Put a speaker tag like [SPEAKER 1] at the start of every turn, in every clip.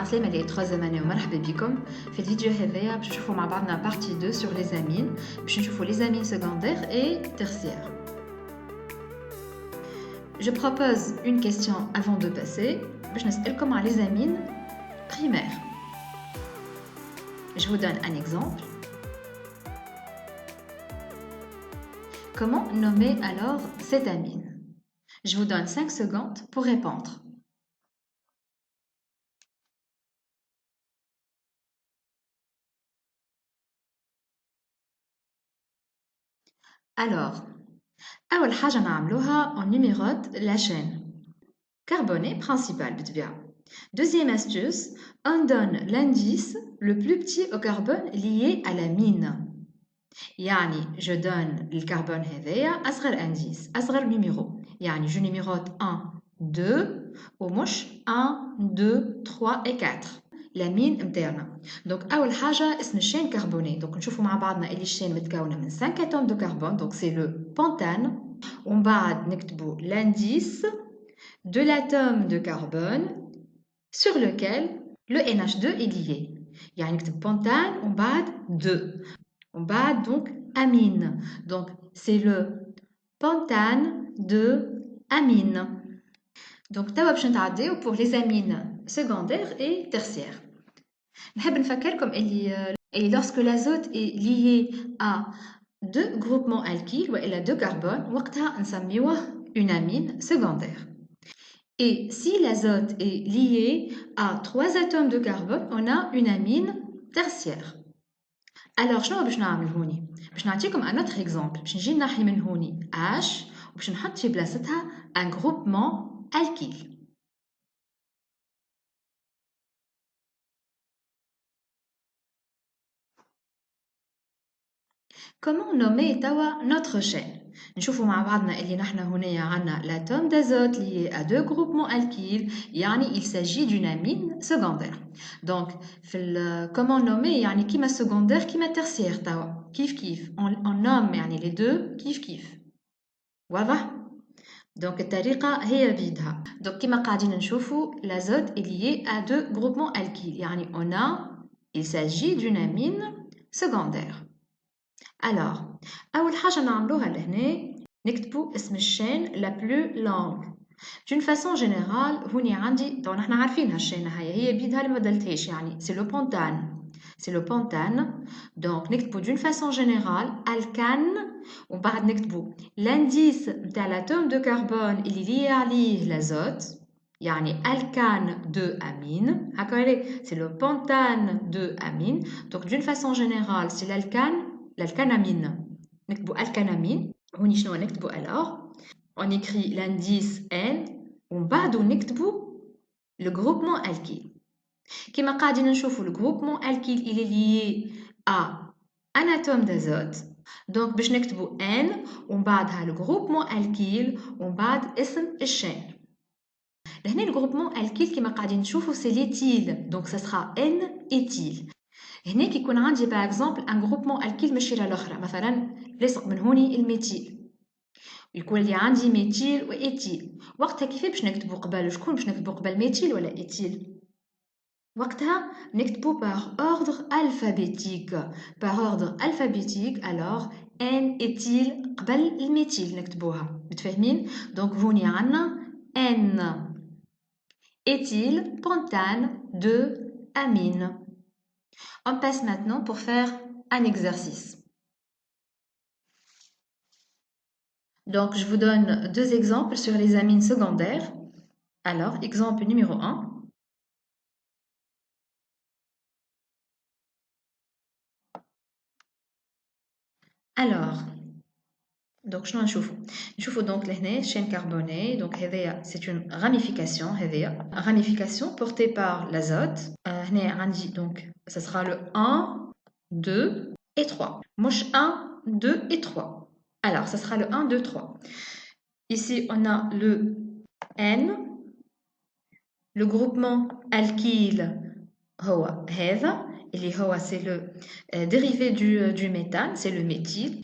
[SPEAKER 1] عسلامة اللي 3 année ومرحبا بكم في الفيديو هذايا باش نشوفوا مع بعضنا partie 2 sur les amines باش نشوفوا les amines secondaires et tertiaires. Je propose une question avant de passer باش نسألكم على les amines primaires. Je vous donne un exemple. Comment nommer alors cette amine? Je vous donne 5 secondes pour répondre. Alors, أول حاجة نعملوها on numérote la chaîne carbonée principale بالطبيعة. Deuxième astuce, on donne l'indice le plus petit au carbone lié à la mine. يعني je donne le carbone هذايا أصغر indice أصغر numéro. يعني je numérote 1, 2 ومش 1, 2, 3 et 4. la mine متاعنا. Donc أول حاجة اسم الشين كربوني. Donc نشوفوا مع بعضنا اللي الشين متكونة من 5 atomes de carbone. Donc c'est le pentane. ومن بعد نكتبوا l'indice de l'atome de carbone sur lequel le NH2 est lié. يعني نكتب pentane ومن بعد 2. ومن بعد donc amine. Donc c'est le pentane de amine. Donc توا باش نتعداو pour les amines secondaires et tertiaires. نحب نفكركم اللي lorsque l'azote est lié à deux groupements alkyles وإلا deux carbones وقتها نسميوه une amine secondaire. Et si l'azote est lié à 3 atomes de carbone, on a une amine tertiaire. Alors شنو باش نعمل هوني؟ باش نعطيكم un autre exemple. باش نجي نحي من هوني H وباش نحط في بلاصتها un groupement alkyle. Comment nommer توا notre chaîne? نشوفوا مع بعضنا اللي نحنا هنا عنا l'atome d'azote lié à deux groupements alkyles يعني il s'agit d'une amine secondaire. Donc في comment nommer يعني كيما secondaire كيما tertiaire توا كيف on nomme يعني les deux كيف واضح؟ Donc الطريقة هي بيدها. Donc كيما قاعدين نشوفوا l'azote est lié à deux groupements alkyles يعني il s'agit d'une amine secondaire. Alors, أول حاجة نعملوها لهنا نكتبوا اسم الشين la plus longue. D'une façon générale هوني عندي طبعا احنا عارفين هالشين هي بيدها اللي ما بدلتهاش يعني c'est le pentane. Donc نكتبوا d'une façon générale alkane ومن بعد نكتبوا l'indice نتاع l'atome de carbone اللي ليه عليه l'azote يعني alkane de amine هكا c'est le pentane de amine. Donc d'une façon générale c'est l'alkanamine. نكتبوا alkanamine. هوني شنو نكتبوا alors? On écrit l'indice N ومن بعد نكتبوا le groupement alkyle. كما قاعدين نشوفوا le groupement alkyle il est lié à un atome d'azote. Donc باش نكتبوا N ومن بعدها le groupement alkyle ومن بعد اسم الشين. لهنا le groupement alkyle كما قاعدين نشوفوا c'est l'éthyle. Donc ça sera N-éthyle. هنا كي يكون عندي باغ اكزومبل ان جروبمون الكيل ماشي الاخرى مثلا لاصق من هوني الميثيل يكون لي عندي ميثيل وايثيل وقتها كيف باش نكتبوا قبل شكون باش نكتبوا قبل ميثيل ولا ايثيل وقتها نكتبوا باغ اوردر الفابيتيك alors ان ايثيل قبل الميثيل نكتبوها متفاهمين دونك هوني عندنا ان ايثيل بنتان دو امين. On passe maintenant pour faire un exercice. Donc, je vous donne 2 exemples sur les amines secondaires. Alors, exemple numéro 1. Alors, donc je نشوفوا donc لهنا chaîne carbonée. Donc c'est une ramification portée par l'azote. هنا عندي donc ça sera le 1 2 et 3. Moche 1 2 et 3. Alors ça sera le 1 2 3. Ici on a le N, le groupement alkyle هو هذا اللي هو c'est le dérivé du méthane, c'est le méthyle.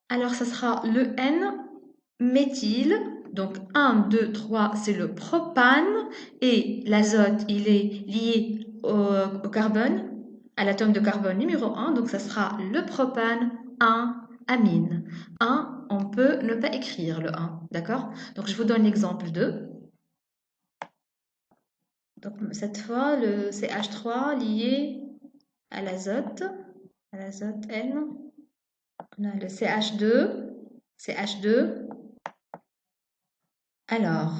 [SPEAKER 1] Alors, ça sera le N-méthyle. Donc, 1, 2, 3, c'est le propane. Et l'azote, il est lié au carbone, à l'atome de carbone numéro 1, donc ça sera le propane 1 amine. 1, on peut ne pas écrire le 1, d'accord? Donc je vous donne l'exemple 2. Donc cette fois, le CH3 lié à l'azote N. On a le CH2. Alors,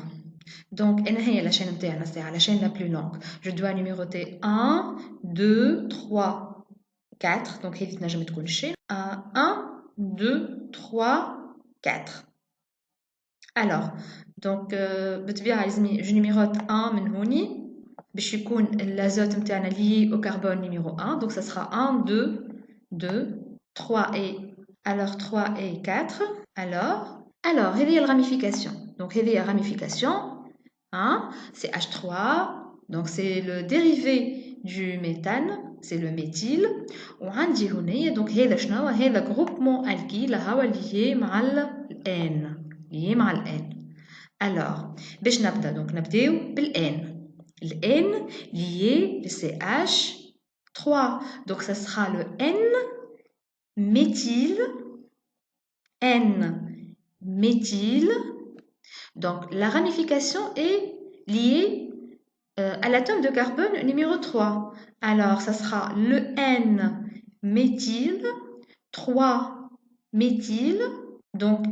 [SPEAKER 1] donc, la chaîne c'est la chaîne la plus longue. Je dois numéroter 1, 2, 3, 4. Donc, il n'a jamais de chaîne. 1, 2, 3, 4. Alors, donc, je numérote 1 من هوني باش يكون l'azote نتاعنا lié au carbone numéro 1. Donc, ça sera 1, 2, 3 et 4. Alors, il y a la ramification. Donc, il y a la ramification. Hein, c'est H3. Donc, c'est le dérivé du méthane. C'est le méthyle. وعندي هنا donc هذا شنو هذا groupement alkyle هو lié مع N. lié مع N. Alors, باش نبدا donc نبداو بالN. N lié le CH3. Donc, ça sera le N-méthyle. N-méthyle. Donc, la ramification est liée à l'atome de carbone numéro 3. Alors, ça sera le N-méthyle, 3-méthyle. Donc,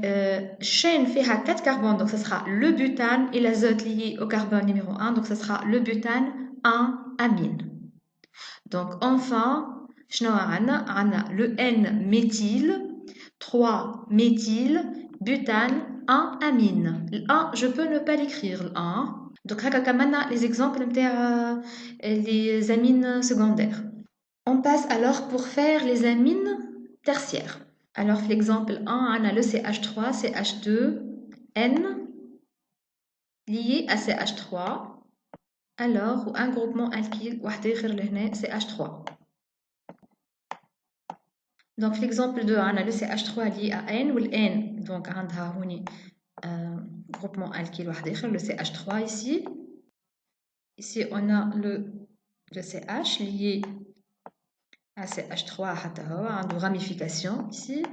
[SPEAKER 1] chaîne fait 4 carbones, donc ça sera le butane et l'azote lié au carbone numéro 1. Donc, ça sera le butane 1-amine. Donc, enfin, on a le N-méthyle, 3-méthyle, butane, 1-amine. Le 1, je peux ne pas l'écrire, le 1. Donc, on a les exemples les amines secondaires. On passe alors pour faire les amines tertiaires. Alors, l'exemple 1, on a le CH3, CH2, N, lié à CH3. Alors, un groupement alkyle, CH3. Donc, l'exemple 2, on a le CH3 lié à N, ou le N, donc, on a groupement alkyle, le CH3 ici. Ici, on a le CH lié à CH3, on a une ramification ici.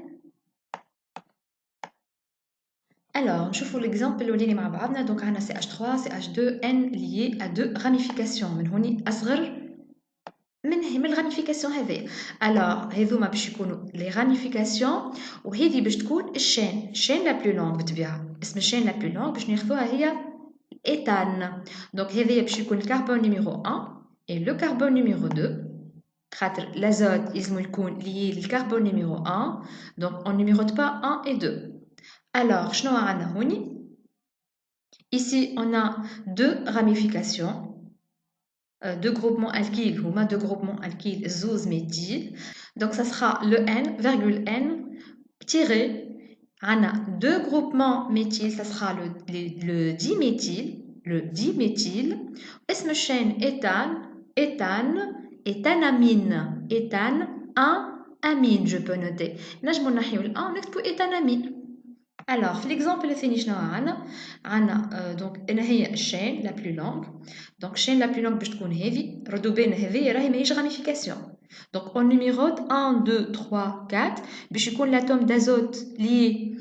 [SPEAKER 1] Alors, je vous l'exemple où on a donc on a CH3, CH2, N lié à deux ramifications. من هوني أصغر من الراميفيكاسيون هذه. Alors, هذوما باش يكونوا les ramifications وهذه باش تكون الشين لا بلو لونغ بالطبيعة. اسم الشين لا بلو لونغ باش ناخذوها هي éthane. Donc, هذه باش يكون الكربون numéro 1 et le carbone numéro 2. خاطر l'azote يلزم يكون lié للكربون numéro 1. Donc, on ne numérote pas 1 et 2. Alors, شنو عندنا هوني؟ Ici, on a deux ramifications, deux groupements alkyles, ou deux groupements alkyles, zouz méthyle. Donc, ça sera le N, tiré. On a deux groupements méthyl, ça sera le diméthyle. Esme chaîne éthanamine, éthane, 1 amine, je peux noter. نجمو نحيو ال 1 ونكتبو éthanamine. Alors, l'exemple le finish donc هي chaîne la plus longue. Donc chaîne la plus longue باش تكون هذه ردوا بين هذه راهي ماهيش ramification. Donc on numérote 1 2 3 4 باش يكون l'atome d'azote lié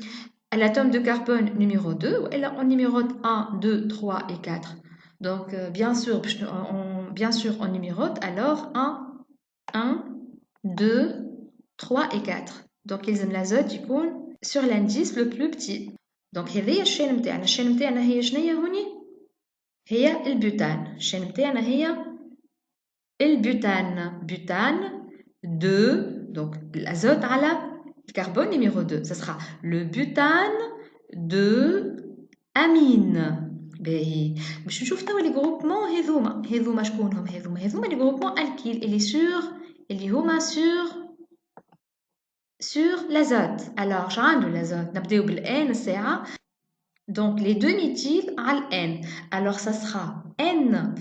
[SPEAKER 1] à l'atome de carbone numéro 2 والا on numérote 1 2 3 et 4. Donc bien sûr on numérote alors 1 2 3 et 4. Donc يلزم l'azote يكون sur l'indice le plus petit. Donc هذه الشين نتاعنا هي شنيا هوني؟ هي البوتان. الشين نتاعنا هي البوتان. بوتان 2. Donc l'azote على الكربون numéro 2. Ce sera le butane 2 amine. باهي باش نشوف توا لي غروبمون هذوما شكونهم هذوما لي غروبمون الكيل اللي هما sur l'azote. Alors, j'ai un de l'azote. نبداو بالN الساعة. Donc, les deux méthyles على N. Alors, ça sera N,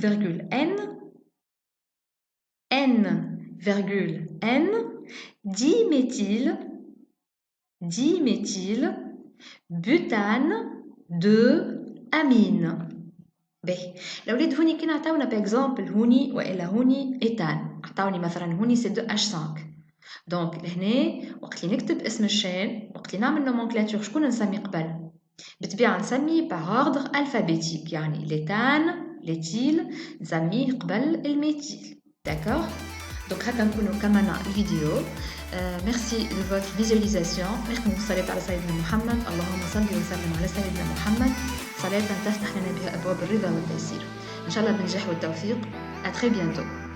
[SPEAKER 1] diméthyl, butane 2 amine. باهي الأولاد هوني كي نعطيونا باكزومبل هوني وإلا هوني إيتان عطاوني مثلا هوني سي 2H5 دونك لهنا وقت اللي نكتب اسم الشين وقت اللي نعمل نومنكلاتور شكون نسمي قبل بالطبيعة نسمي باغ اوردر الفابيتيك يعني ليتان ليتيل نسميه قبل الميتيل داكوغ دونك هكا نكونوا كملنا الفيديو ميرسي دو فوتر فيزواليزاسيون نختم بالصلاة على سيدنا محمد اللهم صل وسلم على سيدنا محمد صلاة تفتح لنا بها أبواب الرضا والتيسير إن شاء الله بالنجاح والتوفيق à très bientôt